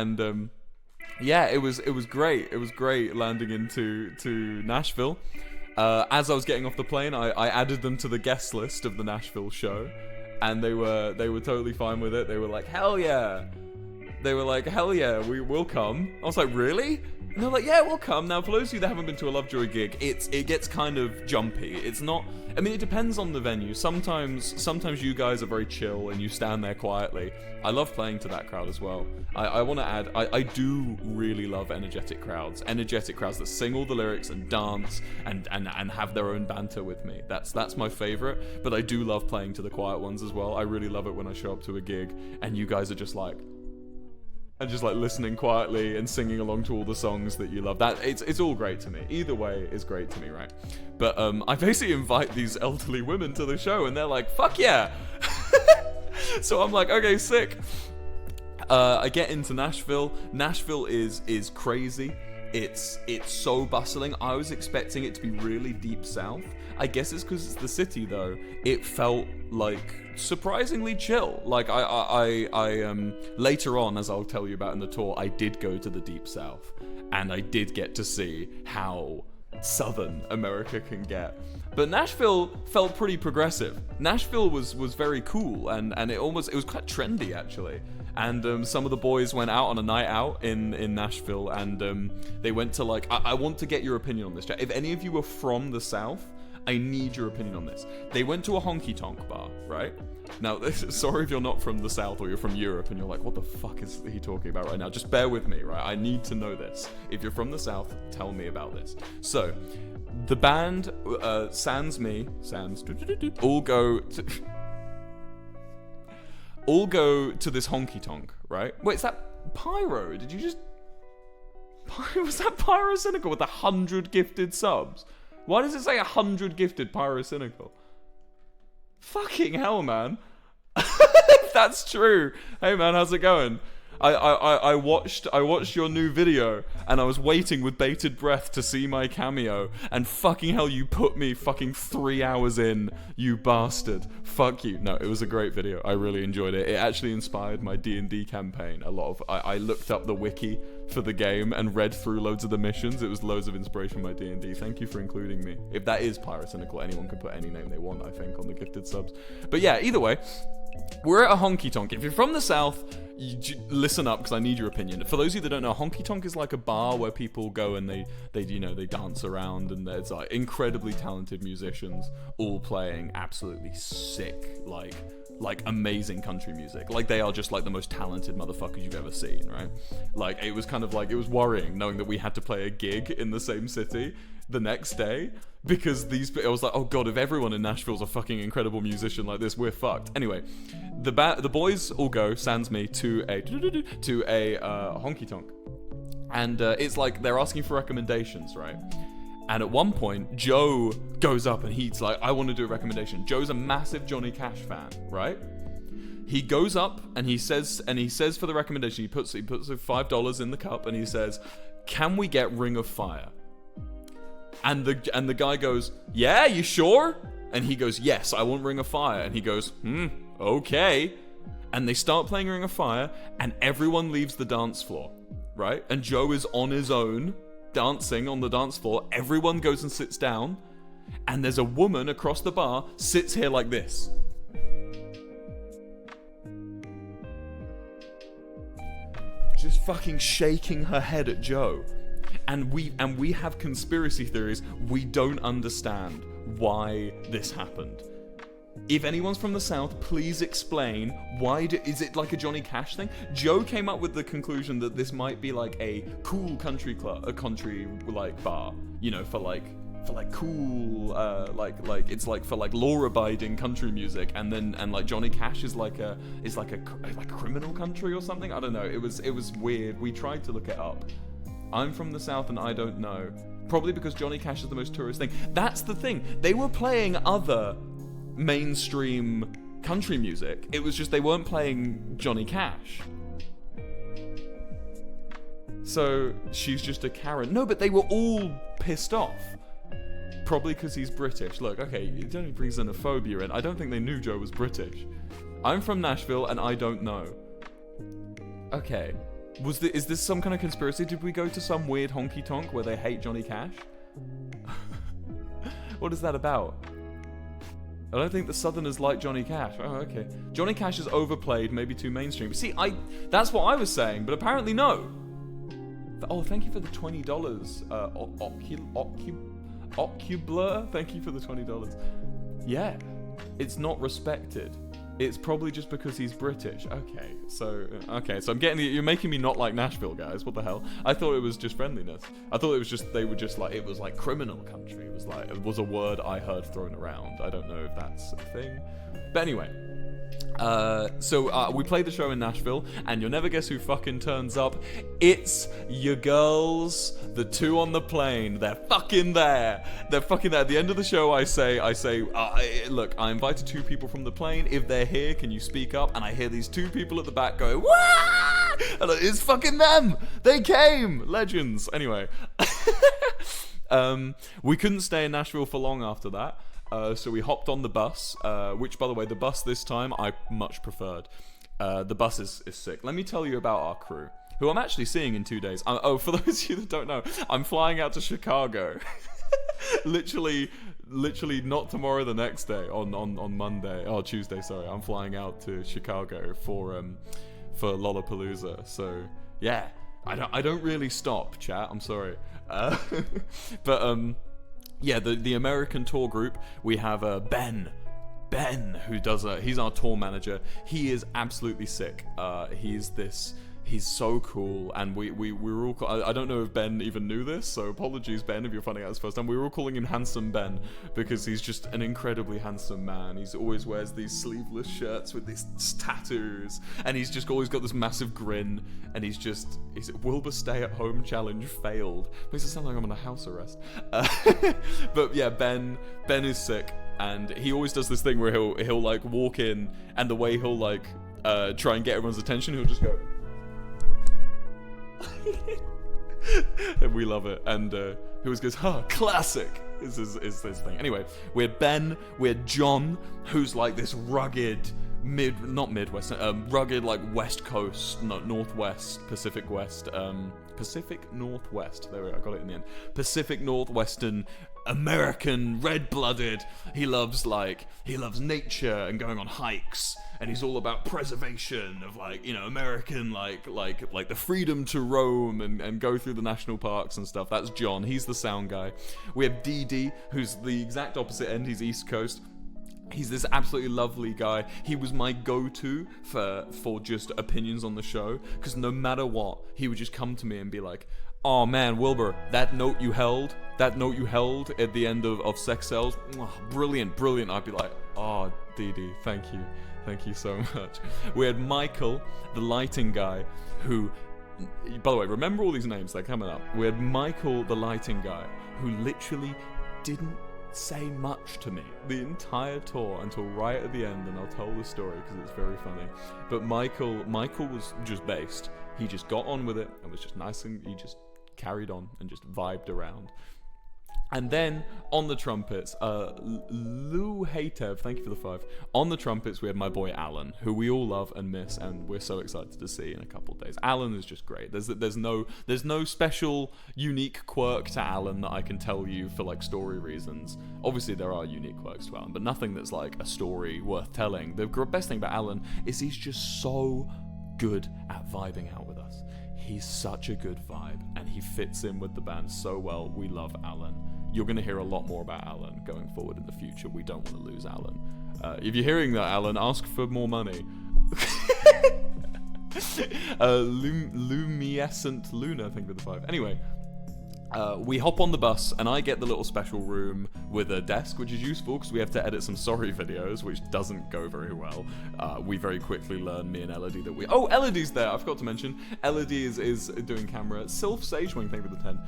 And yeah, it was great. It was great landing into Nashville. As I was getting off the plane, I added them to the guest list of the Nashville show, and they were totally fine with it. They were like, hell yeah. They were like, hell yeah, we will come. I was like, really? And they're like, yeah, we'll come. Now, for those of you that haven't been to a Lovejoy gig, it gets kind of jumpy. It's not, I mean, it depends on the venue. Sometimes you guys are very chill and you stand there quietly. I love playing to that crowd as well. I want to add, I do really love energetic crowds that sing all the lyrics and dance and have their own banter with me. That's my favorite, but I do love playing to the quiet ones as well. I really love it when I show up to a gig and you guys are just like listening quietly and singing along to all the songs that you love. That it's all great to me. Either way is great to me, right? But I basically invite these elderly women to the show, and they're like, "Fuck yeah!" So I'm like, "Okay, sick." I get into Nashville. Nashville is crazy. It's so bustling. I was expecting it to be really deep south. I guess it's because it's the city, though. It felt like surprisingly chill. Like I later on, as I'll tell you about in the tour, I did go to the deep south, and I did get to see how southern America can get. But Nashville felt pretty progressive. Nashville was very cool, and it was quite trendy actually. And some of the boys went out on a night out in Nashville, and they went to like, I want to get your opinion on this, Jack. If any of you are from the South, I need your opinion on this. They went to a honky-tonk bar, right? Now, sorry if you're not from the South or you're from Europe and you're like, what the fuck is he talking about right now? Just bear with me, right? I need to know this. If you're from the South, tell me about this. So, the band, Sans, all go to this honky-tonk, right? Wait, is that Pyro? Did you just... Was that Pyrocynical with 100 gifted subs? Why does it say 100 gifted Pyrocynical? Fucking hell, man. If that's true. Hey, man, how's it going? I watched your new video, and I was waiting with bated breath to see my cameo, and fucking hell, you put me fucking 3 hours in, you bastard. Fuck you. No, it was a great video. I really enjoyed it. It actually inspired my D&D campaign. I looked up the wiki for the game and read through loads of the missions. It was loads of inspiration for my D&D. Thank you for including me. If that is Pyrocynical, anyone can put any name they want, I think, on the gifted subs. But yeah, either way, we're at a honky-tonk. If you're from the South, listen up, because I need your opinion. For those of you that don't know, honky-tonk is like a bar where people go and they dance around, and there's like incredibly talented musicians all playing absolutely sick, like amazing country music. Like, they are just like the most talented motherfuckers you've ever seen, right? Like, it was kind of like, it was worrying knowing that we had to play a gig in the same city the next day, because I was like, oh god, if everyone in Nashville's a fucking incredible musician like this, we're fucked. Anyway, the boys all go, sans me, to a honky tonk, and it's like they're asking for recommendations, right? And at one point, Joe goes up and he's like, I want to do a recommendation. Joe's a massive Johnny Cash fan, right? He goes up and he says for the recommendation, he puts $5 in the cup and he says, can we get Ring of Fire? And the guy goes, yeah, you sure? And he goes, yes, I want Ring of Fire. And he goes, okay. And they start playing Ring of Fire, and everyone leaves the dance floor, right? And Joe is on his own, dancing on the dance floor. Everyone goes and sits down, and there's a woman across the bar, sits here like this. Just fucking shaking her head at Joe. And we have conspiracy theories. We don't understand why this happened. If anyone's from the South, please explain why. Is it like a Johnny Cash thing? Joe came up with the conclusion that this might be like a cool country club, a country like bar, you know, for like cool, it's like for like law-abiding country music, and like Johnny Cash is like a criminal country or something. I don't know. It was weird. We tried to look it up. I'm from the South and I don't know. Probably because Johnny Cash is the most tourist thing. That's the thing. They were playing other mainstream country music. It was just they weren't playing Johnny Cash. So she's just a Karen. No, but they were all pissed off. Probably because he's British. Look, okay, you don't bring xenophobia in. I don't think they knew Joe was British. I'm from Nashville and I don't know. Okay. Is this some kind of conspiracy? Did we go to some weird honky tonk where they hate Johnny Cash? What is that about? I don't think the Southerners like Johnny Cash. Oh, okay. Johnny Cash is overplayed, maybe too mainstream. See, that's what I was saying, but apparently no. Oh, thank you for the $20. Ocubler, thank you for the $20. Yeah, it's not respected. It's probably just because he's British. Okay, so I'm getting you're making me not like Nashville, guys. What the hell? I thought it was just friendliness. I thought it was just they were just like it was like criminal country. It was a word I heard thrown around. I don't know if that's a thing, but anyway. So we played the show in Nashville, and you'll never guess who fucking turns up. It's your girls, the two on the plane. They're fucking there. They're fucking there. At the end of the show, I say, look, I invited 2 people from the plane. If they're here, can you speak up? And I hear these 2 people at the back go, "Wah!" And it's fucking them. They came. Legends. Anyway, we couldn't stay in Nashville for long after that. So we hopped on the bus, which, by the way, the bus this time I much preferred. The bus is sick. Let me tell you about our crew, who I'm actually seeing in 2 days. For those of you that don't know, I'm flying out to Chicago. literally not tomorrow, the next day, on Monday. Oh, Tuesday, sorry. I'm flying out to Chicago for Lollapalooza. So, yeah. I don't really stop, chat. I'm sorry. But, yeah, the American tour group, we have Ben, who does he's our tour manager. He is absolutely sick. He's so cool, and we were all I don't know if Ben even knew this, so apologies, Ben, if you're finding out this first time. We were all calling him Handsome Ben because he's just an incredibly handsome man. He's always wears these sleeveless shirts with these tattoos, and he's just always got this massive grin, and he's Wilbur stay-at-home challenge failed. Makes it sound like I'm on a house arrest. But yeah, Ben is sick, and he always does this thing where he'll like walk in, and the way he'll like try and get everyone's attention, he'll just go. And we love it, and he always goes, classic is this thing. Anyway, we had Ben, we had John, who's like this rugged rugged like West Coast, Northwest, Pacific Northwest, there we go, I got it in the end, Pacific Northwestern American, red-blooded. He loves nature and going on hikes, and he's all about preservation of American like the freedom to roam and go through the national parks and stuff. That's John. He's the sound guy. We have DD, who's the exact opposite end. He's East Coast. He's this absolutely lovely guy. He was my go-to for just opinions on the show, because no matter what, he would just come to me and be like, "Oh man, Wilbur, that note you held at the end of Sex Cells, brilliant." I'd be like, "Oh, Dee, thank you so much." We had Michael, the lighting guy, who, by the way, remember all these names, they're coming up. We had Michael, the lighting guy, who literally didn't say much to me the entire tour until right at the end, and I'll tell the story because it's very funny. But Michael was just based. He just got on with it and was just nice, and he just carried on and just vibed around. And then on the trumpets, Lou Hatev, thank you for the 5. On the trumpets, we had my boy Alan, who we all love and miss, and we're so excited to see in a couple of days. Alan is just great. There's no special unique quirk to Alan that I can tell you for like story reasons. Obviously, there are unique quirks to Alan, but nothing that's like a story worth telling. The best thing about Alan is he's just so good at vibing out with us. He's such a good vibe, and he fits in with the band so well. We love Alan. You're going to hear a lot more about Alan going forward in the future. We don't want to lose Alan. If you're hearing that, Alan, ask for more money. Lumiescent Luna, I think, with the 5. Anyway, we hop on the bus, and I get the little special room with a desk, which is useful because we have to edit some sorry videos, which doesn't go very well. We very quickly learn, me and Elodie, that Elodie's there. I forgot to mention, Elodie is doing camera. Sylph Sagewing, thank you for the 10.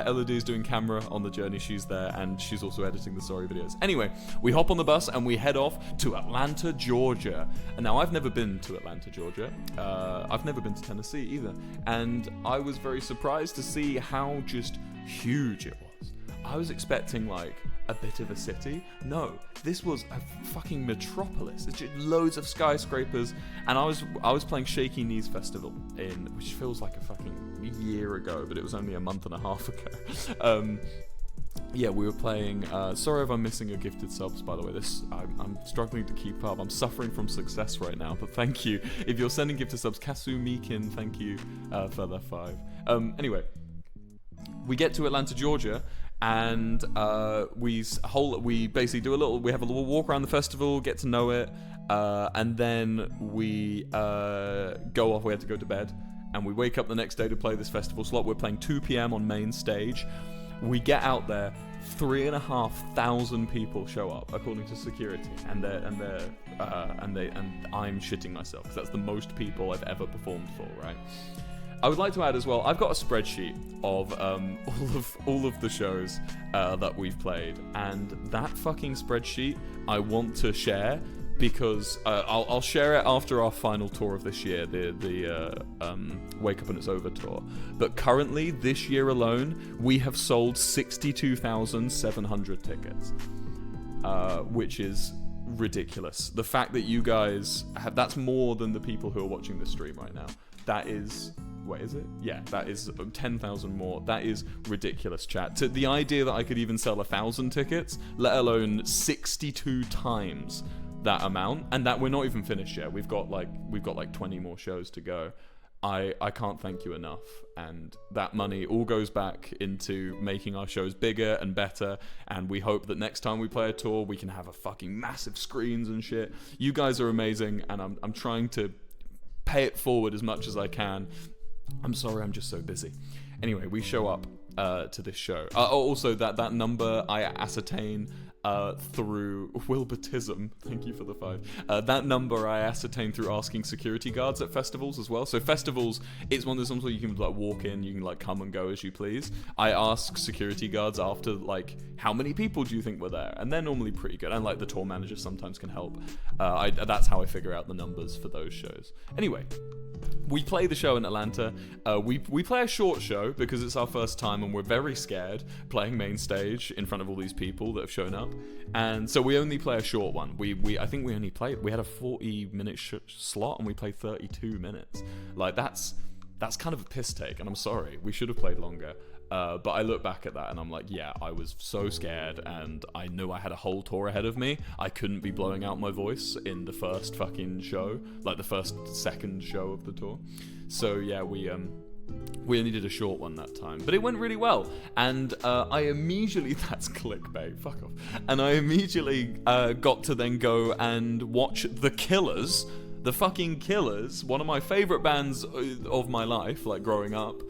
Elodie is doing camera on the journey. She's there, and she's also editing the sorry videos. Anyway, we hop on the bus, and we head off to Atlanta, Georgia. And now, I've never been to Atlanta, Georgia. I've never been to Tennessee either. And I was very surprised to see how just huge it was. I was expecting like a bit of a city. No, this was a fucking metropolis. It's just loads of skyscrapers, and I was playing Shaky Knees Festival which feels like a fucking year ago, but it was only a month and a half ago. Yeah, we were playing. Sorry if I'm missing your gifted subs, by the way. I'm struggling to keep up. I'm suffering from success right now, but thank you. If you're sending gifted subs, Kasu Mikin, thank you for the 5. Anyway, we get to Atlanta, Georgia, and we basically do we have a little walk around the festival, get to know it, and then we go off. We have to go to bed, and we wake up the next day to play this festival slot. We're playing 2 p.m. on main stage. We get out there, 3,500 people show up according to security, and I'm shitting myself because that's the most people I've ever performed for, right? I would like to add as well, I've got a spreadsheet of all of the shows that we've played, and that fucking spreadsheet I want to share because I'll share it after our final tour of this year, the Wake Up and It's Over tour. But currently, this year alone, we have sold 62,700 tickets, which is ridiculous. The fact that you guys that's more than the people who are watching this stream right now. That is... Wait, is it? Yeah, that is 10,000 more. That is ridiculous, chat. To the idea that I could even sell 1,000 tickets, let alone 62 times that amount, and that we're not even finished yet. We've got like 20 more shows to go. I can't thank you enough, and that money all goes back into making our shows bigger and better, and we hope that next time we play a tour we can have a fucking massive screens and shit. You guys are amazing, and I'm trying to pay it forward as much as I can. I'm sorry, I'm just so busy. Anyway, we show up to this show. Also, that number I ascertain through Wilbertism. Thank you for the 5. That number I ascertain through asking security guards at festivals as well. So festivals, it's one of those ones where you can like walk in, you can like come and go as you please. I ask security guards after like, how many people do you think were there? And they're normally pretty good. And like the tour manager sometimes can help. That's how I figure out the numbers for those shows. Anyway, we play the show in Atlanta. We play a short show because it's our first time and we're very scared playing main stage in front of all these people that have shown up. And so we only play a short one. I think we had a 40-minute slot and we played 32 minutes. Like that's kind of a piss take, and I'm sorry. We should have played longer. But I look back at that and I'm like, yeah, I was so scared, and I knew I had a whole tour ahead of me. I couldn't be blowing out my voice in the first fucking show, like the second show of the tour. So yeah, we only did a short one that time, but it went really well. And I immediately, that's clickbait, fuck off. And I immediately got to then go and watch The Killers, the fucking Killers, one of my favorite bands of my life, like growing up,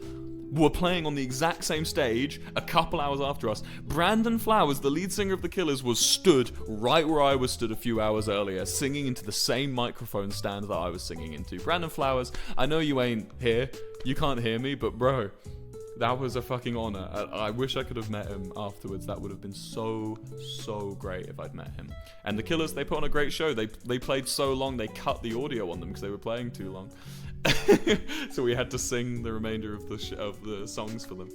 were playing on the exact same stage a couple hours after us. Brandon Flowers, the lead singer of The Killers, was stood right where I was stood a few hours earlier, singing into the same microphone stand that I was singing into. Brandon Flowers, I know you ain't here, you can't hear me, but bro, that was a fucking honor. I wish I could have met him afterwards. That would have been so great if I'd met him. And The Killers, they put on a great show. They played so long, they cut the audio on them because they were playing too long. So we had to sing the remainder of the songs for them.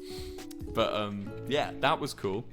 But yeah, that was cool.